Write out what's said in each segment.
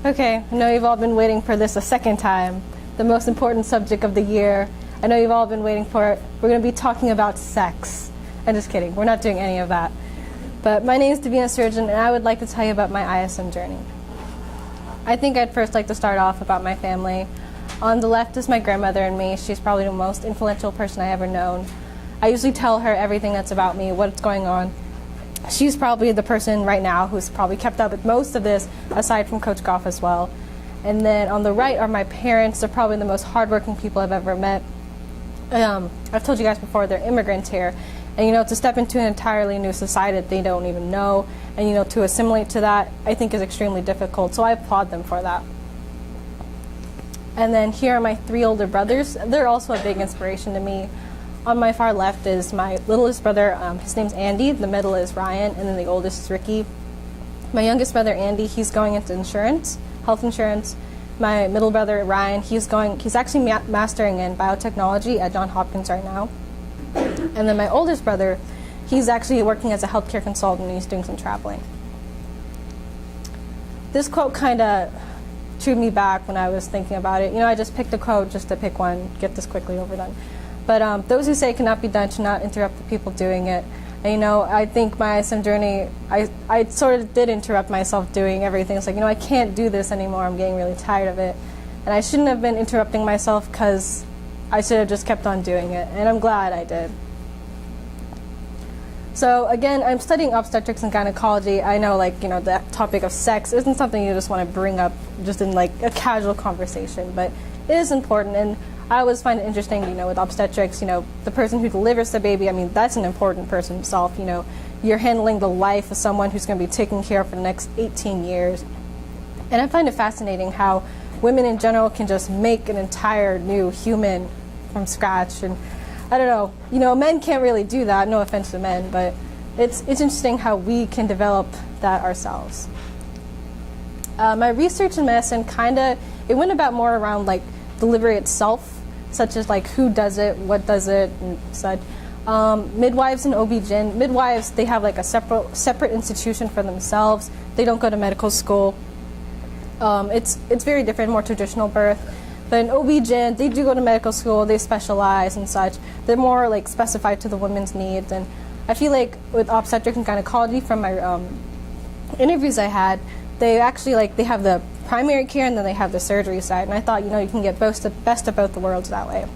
Okay, I know you've all been waiting for this a second time. The most important subject of the year. I know you've all been waiting for it. We're going to be talking about sex. I'm just kidding. We're not doing any of that. But my name is Devina OW, and I would like to tell you about my ISM journey. I think I'd first like to start off about my family. On the left is my grandmother and me. She's probably the most influential person I ever known. I usually tell her everything that's about me, what's going on. She's probably the person right now who's probably kept up with most of this, aside from Coach Goff as well. And then on the right are my parents. They're probably the most hardworking people I've ever met. I've told you guys before, they're immigrants here. And, to step into an entirely new society that they don't even know, and, to assimilate to that, I think is extremely difficult. So I applaud them for that. And then here are my 3 older brothers. They're also a big inspiration to me. On my far left is my littlest brother. His name's Andy. The middle is Ryan, and then the oldest is Ricky. My youngest brother, Andy, he's going into insurance, health insurance. My middle brother, Ryan, he's actually mastering in biotechnology at Johns Hopkins right now. And then my oldest brother, he's actually working as a healthcare consultant, and he's doing some traveling. This quote kind of chewed me back when I was thinking about it. I just picked a quote just to pick one, get this quickly overdone. But those who say it cannot be done should not interrupt the people doing it. And, I think my ISM journey, I sort of did interrupt myself doing everything. It's like, I can't do this anymore. I'm getting really tired of it. And I shouldn't have been interrupting myself, because I should have just kept on doing it. And I'm glad I did. So again, I'm studying obstetrics and gynecology. I know, the topic of sex isn't something you just want to bring up just in a casual conversation, but it is important. And I always find it interesting, with obstetrics, the person who delivers the baby, that's an important person himself. You're handling the life of someone who's going to be taken care of for the next 18 years. And I find it fascinating how women in general can just make an entire new human from scratch. And I don't know, men can't really do that, no offense to men, but it's interesting how we can develop that ourselves. My research in medicine it went about more around delivery itself, such as who does it, what does it, and such. Midwives and OB-GYN. Midwives, they have a separate institution for themselves. They don't go to medical school. It's very different, more traditional birth. But in OB-GYN, they do go to medical school. They specialize and such. They're more specified to the woman's needs. And I feel with obstetrics and gynecology, from my interviews I had, they actually they have the primary care, and then they have the surgery side. And I thought, you can get best of both the worlds that way.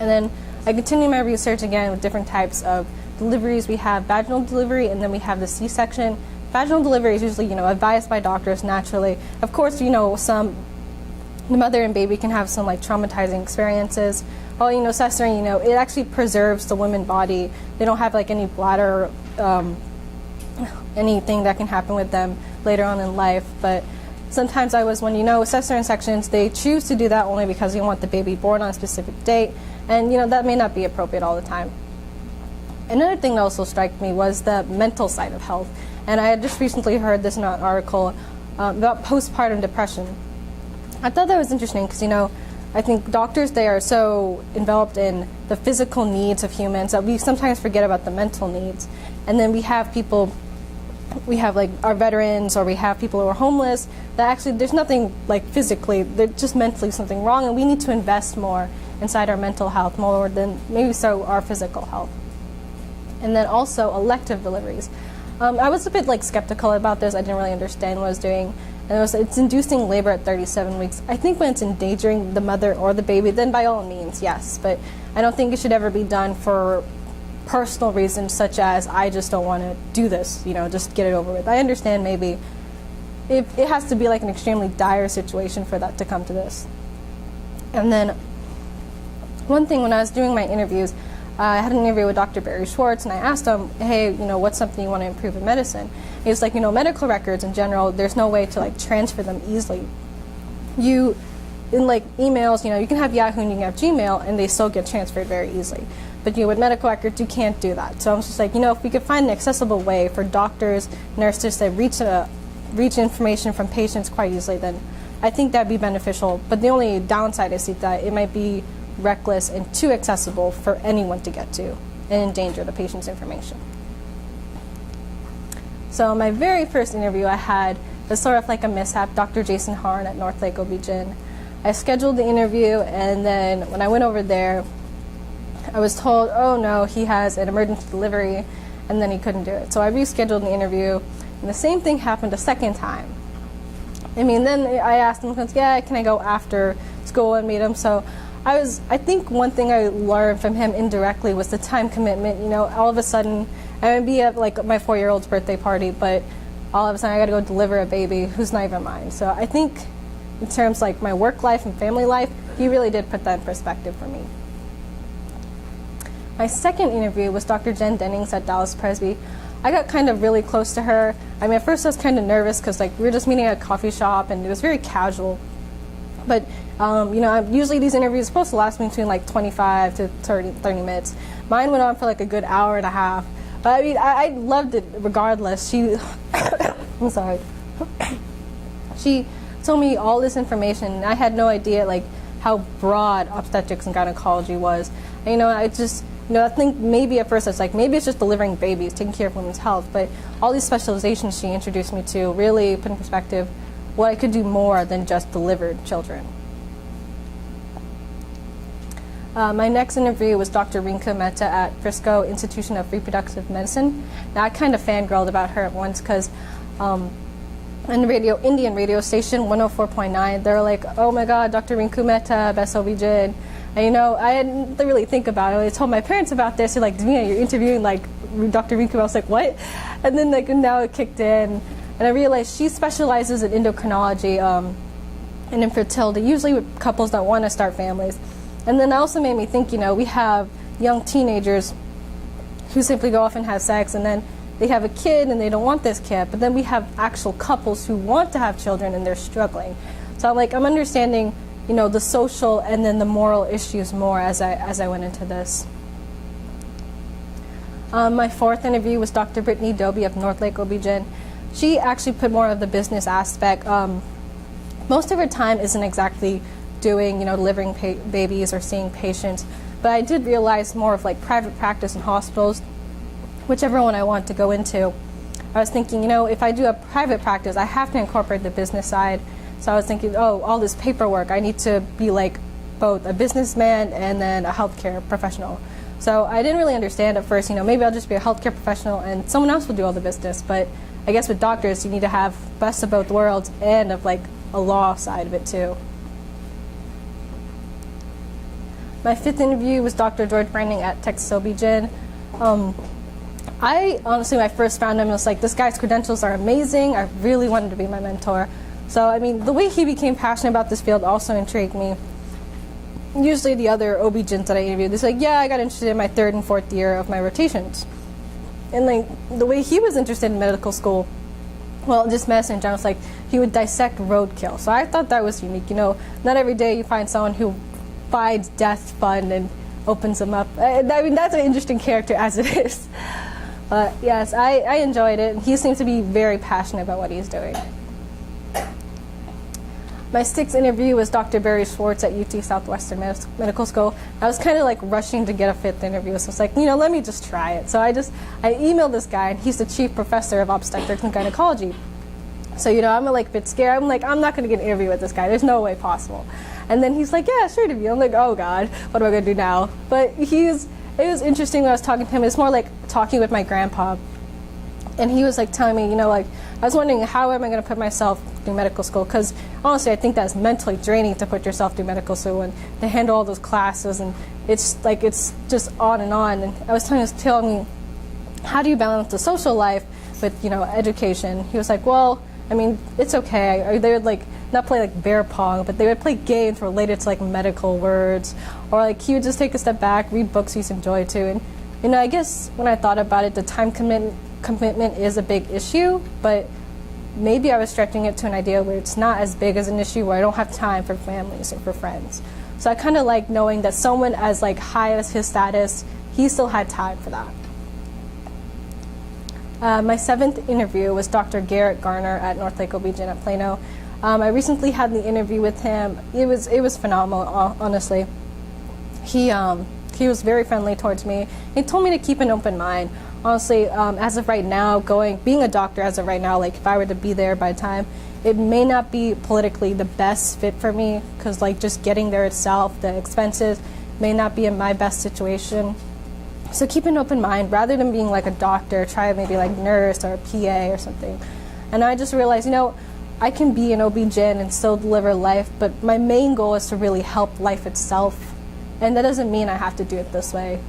And then I continue my research again with different types of deliveries. We have vaginal delivery, and then we have the C-section. Vaginal delivery is usually, advised by doctors naturally. Of course, the mother and baby can have some traumatizing experiences. Well, cesarean, it actually preserves the woman's body. They don't have any bladder, anything that can happen with them later on in life. But sometimes cesarean sections, they choose to do that only because they want the baby born on a specific date. And, that may not be appropriate all the time. Another thing that also struck me was the mental side of health. And I had just recently heard this in an article about postpartum depression. I thought that was interesting because, I think doctors, they are so enveloped in the physical needs of humans that we sometimes forget about the mental needs. And then we have our veterans, or we have people who are homeless, that actually there's nothing physically, they're just mentally something wrong, and we need to invest more inside our mental health more than maybe our physical health. And then also elective deliveries. I was a bit skeptical about this. I didn't really understand what I was doing. And it's inducing labor at 37 weeks. I think when it's endangering the mother or the baby, then by all means, yes. But I don't think it should ever be done for personal reasons, such as I just don't want to do this, just get it over with. I understand maybe it has to be an extremely dire situation for that to come to this. And then one thing, when I was doing my interviews, I had an interview with Dr. Barry Schwartz, and I asked him, hey, what's something you want to improve in medicine? He was like, medical records in general, there's no way to transfer them easily. In emails, you can have Yahoo and you can have Gmail, and they still get transferred very easily. But with medical records, you can't do that. So I was just if we could find an accessible way for doctors, nurses to reach information from patients quite easily, then I think that'd be beneficial. But the only downside is that it might be reckless and too accessible for anyone to get to and endanger the patient's information. So my very first interview I had It's sort of like a mishap. Dr. Jason Harn at Northlake OB-GYN. I scheduled the interview, and then when I went over there, I was told, oh no, he has an emergency delivery, and then he couldn't do it. So I rescheduled the interview, and the same thing happened a second time. Then I asked him, yeah, can I go after school and meet him? So I think one thing I learned from him indirectly was the time commitment. All of a sudden, I would be at like my 4-year-old's birthday party, but all of a sudden I got to go deliver a baby who's not even mine. So I think in terms like my work life and family life, he really did put that in perspective for me. My second interview was Dr. Jen Dennings at Dallas Presby. I got kind of really close to her. At first I was kind of nervous because we were just meeting at a coffee shop and it was very casual. But usually these interviews are supposed to last between 25 to 30 minutes. Mine went on for a good hour and a half. But I loved it regardless. I'm sorry. She told me all this information, and I had no idea how broad obstetrics and gynecology was. And, I think maybe at first I was maybe it's just delivering babies, taking care of women's health. But all these specializations she introduced me to really put in perspective what I could do more than just delivered children. My next interview was Dr. Rinka Mehta at Frisco Institution of Reproductive Medicine. Now I kind of fangirled about her at once because on the Indian radio station 104.9, they were like, oh my God, Dr. Rinka Mehta, best OB-GYN. And I didn't really think about it. I told my parents about this. They're like, Devina, you're interviewing Dr. Rinka. I was like, what? And then now it kicked in. And I realized she specializes in endocrinology and infertility, usually with couples that want to start families. And then it also made me think, we have young teenagers who simply go off and have sex, and then they have a kid and they don't want this kid. But then we have actual couples who want to have children and they're struggling. So I'm understanding, the social and then the moral issues more as I went into this. My fourth interview was Dr. Brittany Doby of Northlake OB-GYN. She actually put more of the business aspect. Most of her time isn't exactly doing, delivering babies or seeing patients, but I did realize more of private practice in hospitals, whichever one I want to go into. I was thinking, if I do a private practice, I have to incorporate the business side. So I was thinking, all this paperwork, I need to be both a businessman and then a healthcare professional. So I didn't really understand at first, maybe I'll just be a healthcare professional and someone else will do all the business. But I guess with doctors, you need to have best of both worlds and of a law side of it too. My fifth interview was Dr. George Branding at Texas OB-GYN. I honestly, when I first found him, I was like, this guy's credentials are amazing. I really wanted to be my mentor. So, the way he became passionate about this field also intrigued me. Usually the other OB-GYNs that I interviewed, they're like, yeah, I got interested in my 3rd and 4th year of my rotations. And the way he was interested in medical school, well, just medicine in general, it's he would dissect roadkill. So I thought that was unique. Not every day you find someone who finds death fun and opens them up. That's an interesting character as it is. But yes, I enjoyed it. He seems to be very passionate about what he's doing. My 6th interview was Dr. Barry Schwartz at UT Southwestern Medical School. I was kind of rushing to get a 5th interview, so I was let me just try it. So I emailed this guy, and he's the chief professor of obstetrics and gynecology. So I'm a bit scared. I'm not going to get an interview with this guy. There's no way possible. And then he's like, yeah, sure interview. I'm like, oh God, what am I going to do now? But it was interesting when I was talking to him. It's more like talking with my grandpa. And he was telling me, I was wondering how am I going to put myself through medical school? Because honestly, I think that's mentally draining to put yourself through medical school and to handle all those classes. And it's just on and on. And I was telling me, how do you balance the social life with, education? He was like, well, it's okay. They would not play bear pong, but they would play games related to medical words. Or he would just take a step back, read books he's enjoyed too. And I guess when I thought about it, the time commitment is a big issue, but maybe I was stretching it to an idea where it's not as big as an issue where I don't have time for families or for friends. So I kind of like knowing that someone as high as his status, he still had time for that. My 7th interview was Dr. Garrett Garner at Northlake OB-GYN at Plano. I recently had the interview with him. It was phenomenal, honestly. He was very friendly towards me. He told me to keep an open mind. honestly, as of right now, being a doctor as of right now, like if I were to be there by the time, it may not be politically the best fit for me, because like just getting there itself, the expenses may not be in my best situation. So keep an open mind. Rather than being like a doctor, try maybe like nurse or a PA or something. And I just realized, I can be an OB-GYN and still deliver life, but my main goal is to really help life itself. And that doesn't mean I have to do it this way.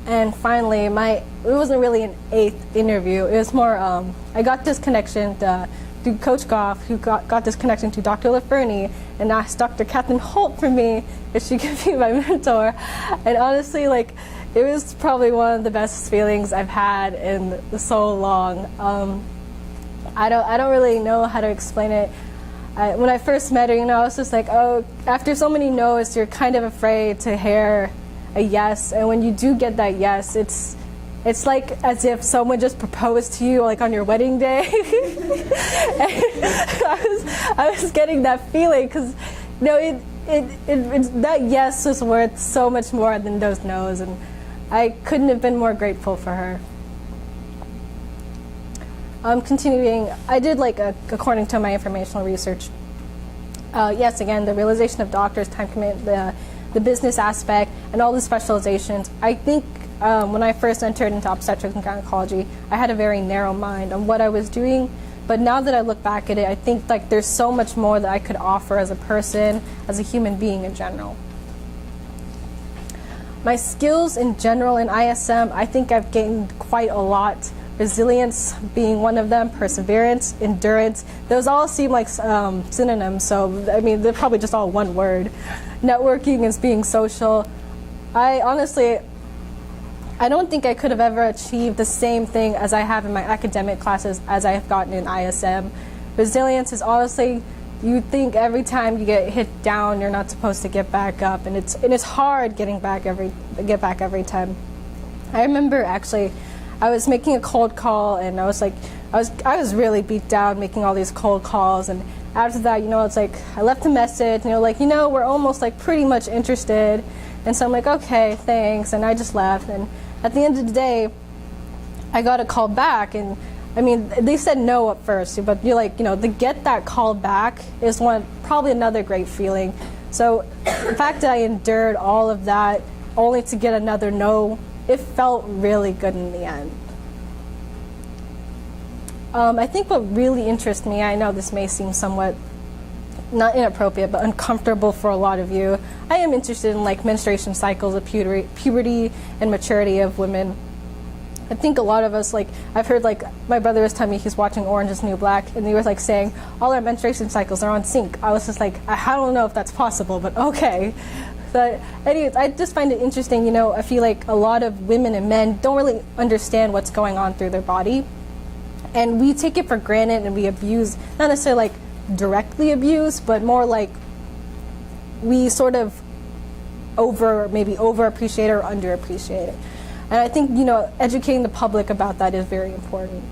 And finally, it wasn't really an 8th interview. It was more, I got this connection through Coach Goff, who got this connection to Dr. LaFernie, and asked Dr. Catherine Holt for me if she could be my mentor. And honestly, like, it was probably one of the best feelings I've had in so long. I don't really know how to explain it. When I first met her, I was just like, oh, after so many no's, you're kind of afraid to hear a yes. And when you do get that yes, it's like as if someone just proposed to you like on your wedding day. I was getting that feeling because that yes was worth so much more than those no's, and I couldn't have been more grateful for her. Continuing, I did according to my informational research. Yes, again, the realization of doctors, time commitment, the business aspect, and all the specializations. I think when I first entered into obstetrics and gynecology, I had a very narrow mind on what I was doing. But now that I look back at it, I think there's so much more that I could offer as a person, as a human being in general. My skills in general in ISM, I think I've gained quite a lot. Resilience being one of them, perseverance, endurance. Those all seem like synonyms, so I mean, they're probably just all one word. Networking is being social. I don't think I could have ever achieved the same thing as I have in my academic classes as I have gotten in ISM. Resilience is honestly, you think every time you get hit down, you're not supposed to get back up, and it's hard get back every time. I remember actually, I was making a cold call, and I was really beat down making all these cold calls, and after that, it's like I left a message, and we're almost pretty much interested, and so I'm like, okay, thanks, and I just left. And at the end of the day, I got a call back, and I mean, they said no at first, but you're to get that call back is probably another great feeling. So the fact that I endured all of that only to get another no, it felt really good in the end. I think what really interests me, I know this may seem somewhat not inappropriate, but uncomfortable for a lot of you. I am interested in menstruation cycles of puberty and maturity of women. I think a lot of us, I've heard my brother was telling me he's watching Orange is the New Black, and they were saying all our menstruation cycles are on sync. I was just I don't know if that's possible, but okay. But anyways, I just find it interesting, I feel like a lot of women and men don't really understand what's going on through their body. And we take it for granted, and we abuse, not necessarily directly abuse, but more we sort of maybe overappreciate or underappreciate it. And I think, educating the public about that is very important.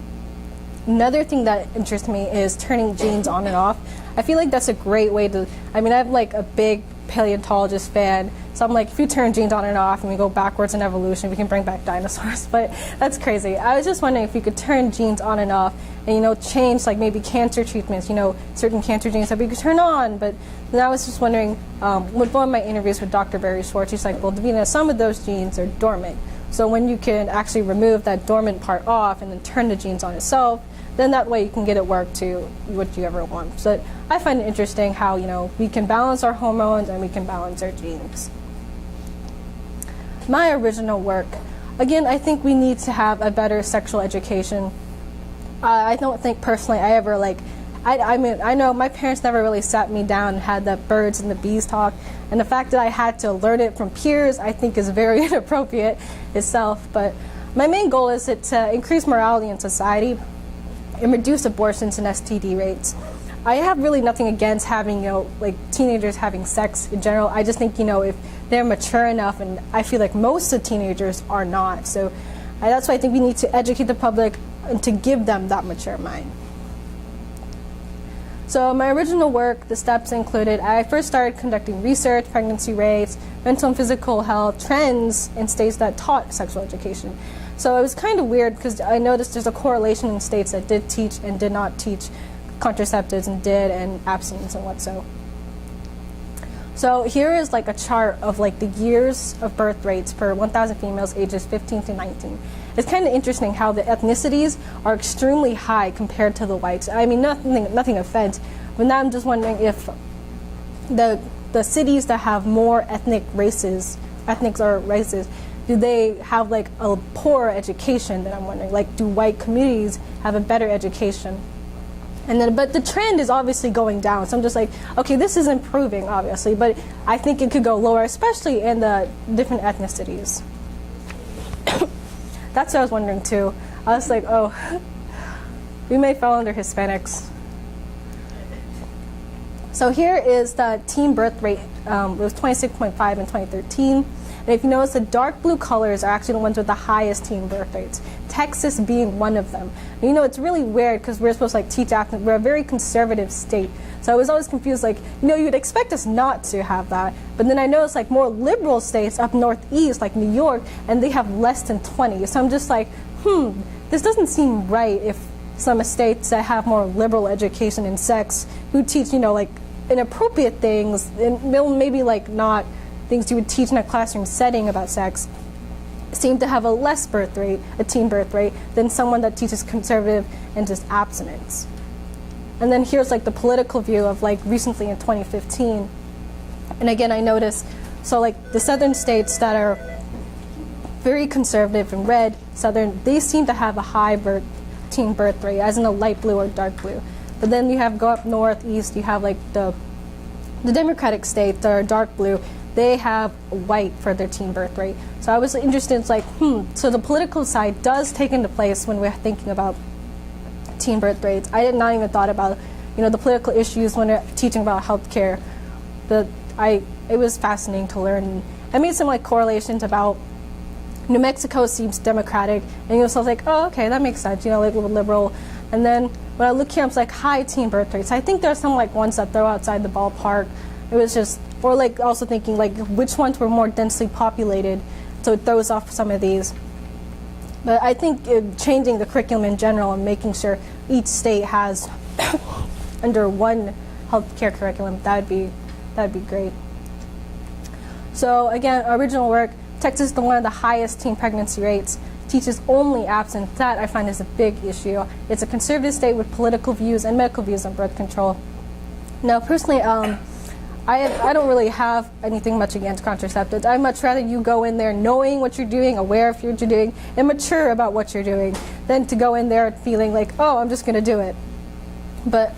Another thing that interests me is turning genes on and off. I feel like that's a great way to, I'm a big paleontologist fan, so I'm if you turn genes on and off and we go backwards in evolution, we can bring back dinosaurs, but that's crazy. I was just wondering if you could turn genes on and off and, change maybe cancer treatments, certain cancer genes that we could turn on. But then I was just wondering, with one of my interviews with Dr. Barry Schwartz, he's well, Devina, some of those genes are dormant. So when you can actually remove that dormant part off and then turn the genes on itself, then that way you can get it work to what you ever want. So I find it interesting how, we can balance our hormones and we can balance our genes. My original work, again, I think we need to have a better sexual education. I don't think personally I ever I know my parents never really sat me down and had the birds and the bees talk, and the fact that I had to learn it from peers I think is very inappropriate itself. But my main goal is to increase morality in society and reduce abortions and STD rates. I have really nothing against having, teenagers having sex in general. I just think, if they're mature enough, and I feel like most of teenagers are not. So that's why I think we need to educate the public and to give them that mature mind. So my original work, the steps included, I first started conducting research, pregnancy rates, mental and physical health, trends in states that taught sexual education. So it was kind of weird because I noticed there's a correlation in states that did teach and did not teach contraceptives and did, and abstinence and what so. So here is like a chart of like the years of birth rates per 1,000 females ages 15 to 19. It's kind of interesting how the ethnicities are extremely high compared to the whites. I mean, nothing offense, but now I'm just wondering if the cities that have more ethnics or races, do they have like a poorer education? That I'm wondering, like, do white communities have a better education? And then, but the trend is obviously going down. So I'm just like, okay, this is improving, obviously, but I think it could go lower, especially in the different ethnicities. That's what I was wondering too. I was like, oh, we may fall under Hispanics. So here is the teen birth rate. It was 26.5 in 2013. And if you notice, the dark blue colors are actually the ones with the highest teen birth rates, Texas being one of them. And you know, it's really weird because we're supposed to like teach abstinence. We're a very conservative state. So I was always confused, like, you know, you'd expect us not to have that. But then I noticed like more liberal states up northeast, like New York, and they have less than 20. So I'm just like, this doesn't seem right if some states that have more liberal education in sex, who teach, you know, like inappropriate things, and maybe like not things you would teach in a classroom setting about sex, seem to have a less birth rate, a teen birth rate, than someone that teaches conservative and just abstinence. And then here's like the political view of like recently in 2015. And again, I noticed, so like the southern states that are very conservative and red, southern, they seem to have a high teen birth rate, as in a light blue or dark blue. But then you have go up northeast, you have like the Democratic states that are dark blue, they have white for their teen birth rate. So I was interested, it's like, so the political side does take into place when we're thinking about teen birth rates. I did not even thought about, you know, the political issues when we're teaching about healthcare. It was fascinating to learn. I made some like correlations about New Mexico seems democratic, and you know, so I was like, oh, okay, that makes sense, you know, like a little liberal. And then when I look here, it's like high teen birth rates. I think there's some like ones that throw outside the ballpark. It was just, or like also thinking like which ones were more densely populated, so it throws off some of these. But I think changing the curriculum in general and making sure each state has under one healthcare curriculum, that'd be great. So again, original work, Texas is one of the highest teen pregnancy rates, teaches only abstinence. That I find is a big issue. It's a conservative state with political views and medical views on birth control. Now, personally, I don't really have anything much against contraceptives. I'd much rather you go in there knowing what you're doing, aware of what you're doing, and mature about what you're doing, than to go in there feeling like, oh, I'm just going to do it. But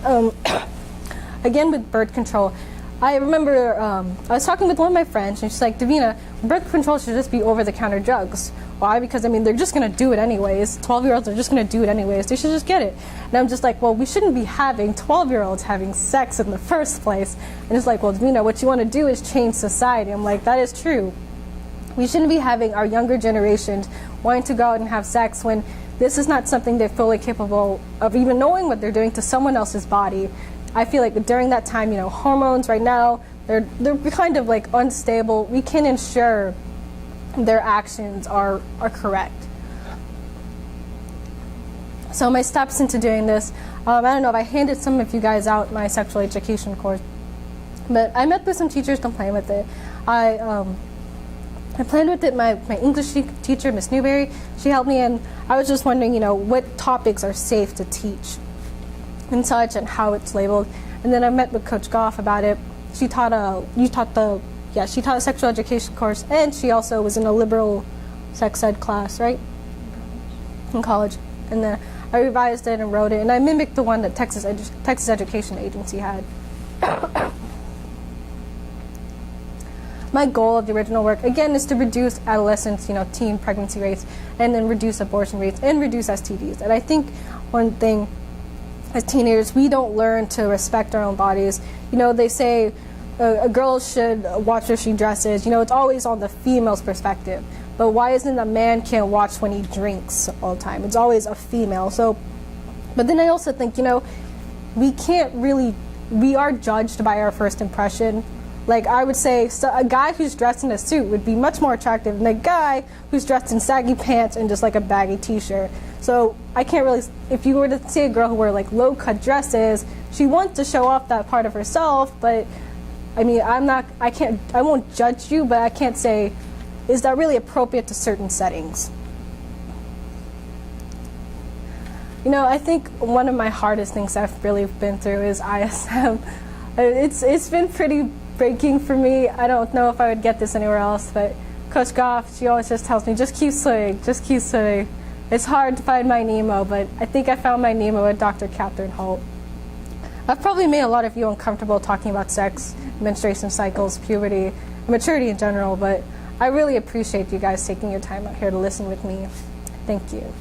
again, with birth control, I remember I was talking with one of my friends, and she's like, Devina, birth control should just be over-the-counter drugs. Why? Because, I mean, they're just going to do it anyways. 12-year-olds are just going to do it anyways. They should just get it. And I'm just like, well, we shouldn't be having 12-year-olds having sex in the first place. And it's like, well, Devina, what you want to do is change society. I'm like, that is true. We shouldn't be having our younger generations wanting to go out and have sex when this is not something they're fully capable of even knowing what they're doing to someone else's body. I feel like during that time, you know, hormones right now, they're kind of like unstable. We can ensure their actions are correct. So my steps into doing this, I don't know if I handed some of you guys out my sexual education course, but I met with some teachers to play with it. I planned with it, my English teacher, Miss Newberry, she helped me, and I was just wondering, you know, what topics are safe to teach and such, and how it's labeled. And then I met with Coach Goff about it. She taught a sexual education course, and she also was in a liberal sex ed class, right? In college. And then I revised it and wrote it, and I mimicked the one that Texas Education Agency had. My goal of the original work, again, is to reduce adolescents, you know, teen pregnancy rates, and then reduce abortion rates, and reduce STDs. And I think one thing, as teenagers, we don't learn to respect our own bodies. You know, they say a girl should watch where she dresses. You know, it's always on the female's perspective. But why isn't a man can't watch when he drinks all the time? It's always a female. So, but then I also think, you know, we are judged by our first impression. Like, I would say a guy who's dressed in a suit would be much more attractive than a guy who's dressed in saggy pants and just like a baggy t-shirt. So I can't really, if you were to see a girl who wore like low-cut dresses, she wants to show off that part of herself, but I mean, I won't judge you, but I can't say, is that really appropriate to certain settings? You know, I think one of my hardest things I've really been through is ISM. It's been pretty breaking for me. I don't know if I would get this anywhere else, but Coach Goff, she always just tells me, just keep swimming, just keep swimming. It's hard to find my Nemo, but I think I found my Nemo with Dr. Catherine Holt. I've probably made a lot of you uncomfortable talking about sex, menstruation cycles, puberty, and maturity in general, but I really appreciate you guys taking your time out here to listen with me. Thank you.